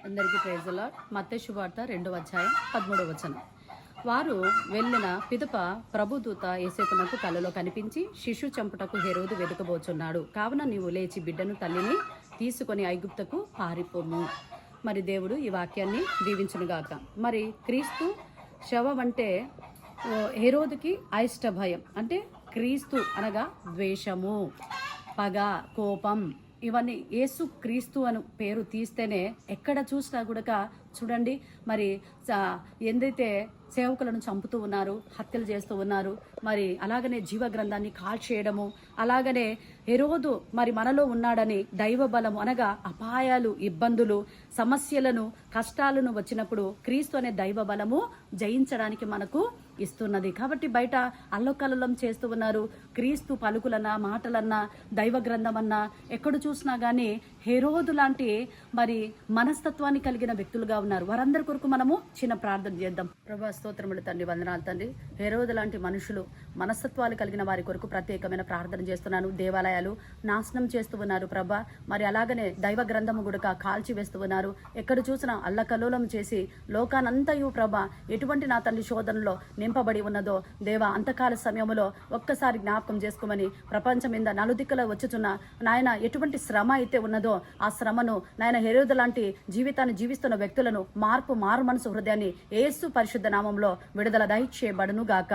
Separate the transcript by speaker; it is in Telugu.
Speaker 1: అందరికీ ప్రైజ్ ది లార్డ్. మత్తయి శుభవార్త 2వ అధ్యాయం 13వ వచనం. వారు వెళ్ళిన పిదప ప్రభుదూత యోసేపునకు కలలో కనిపించి, శిశు చంపుటకు హెరోదు వెతుకబోచున్నాడు, కావున నీవు లేచి బిడ్డను తల్లిని తీసుకొని ఐగుప్తుకు పారిపోము. మరి దేవుడు ఈ వాక్యాన్ని దీవించునుగాక. మరి క్రీస్తు శవం అంటే హెరోదుకి అయిష్ట భయం, అంటే క్రీస్తు అనగా ద్వేషము, పగ, కోపం, ఇవన్నీ యేసు క్రీస్తు అని పేరు తీస్తేనే ఎక్కడ చూసినా కూడా చూడండి, మరి ఎందైతే సేవకులను చంపుతూ ఉన్నారు, హత్యలు చేస్తూ ఉన్నారు, మరి అలాగనే జీవ గ్రంథాన్ని కాల్చేయడము, అలాగనే హెరోదు మరి మనలో ఉన్నాడని దైవ బలము అనగా అపాయాలు, ఇబ్బందులు, సమస్యలను, కష్టాలను వచ్చినప్పుడు క్రీస్తు అనే దైవ బలము జయించడానికి మనకు ఇస్తున్నది. కాబట్టి బయట అల్లకల్లోలం చేస్తూ ఉన్నారు. క్రీస్తు పలుకులన్నా, మాటలన్నా, దైవ గ్రంథమన్నా ఎక్కడ చూసినా కానీ హెరోదు లాంటి మరి మనస్తత్వాన్ని కలిగిన వ్యక్తులుగా ఉన్నారు. వారందరి కొరకు మనము చిన్న ప్రార్థన చేద్దాం. ప్రభా స్తోత్రములు తండ్రి, వందనాలు తండ్రి. హెరోదు లాంటి మనుషులు, మనస్తత్వాలు కలిగిన వారి కొరకు ప్రత్యేకమైన ప్రార్థన చేస్తున్నాను. దేవాలయాలు నాశనం చేస్తూ ఉన్నారు ప్రభా, మరి అలాగనే దైవ గ్రంథము కూడా కాల్చి వేస్తూ ఉన్నారు. ఎక్కడ చూసినా అల్లకల్లోలం చేసి లోకానంతయు ప్రభా ఎటువంటి నా తండ్రి శోధనలో నింపబడి ఉన్నదో దేవా, అంతకాల సమయంలో ఒక్కసారి జ్ఞాపకం చేసుకోమని ప్రపంచం మీద నలుదిక్కలో వచ్చుచున్న నాయన ఎటువంటి శ్రమ అయితే ఉన్నదో ఆ శ్రమను నాయన హెరోదు లాంటి జీవితాన్ని జీవిస్తున్న వ్యక్తులను మారు మనసు హృదయాన్ని యేసు పరిశుద్ధ నామంలో విడుదల దయచేయబడును గాక.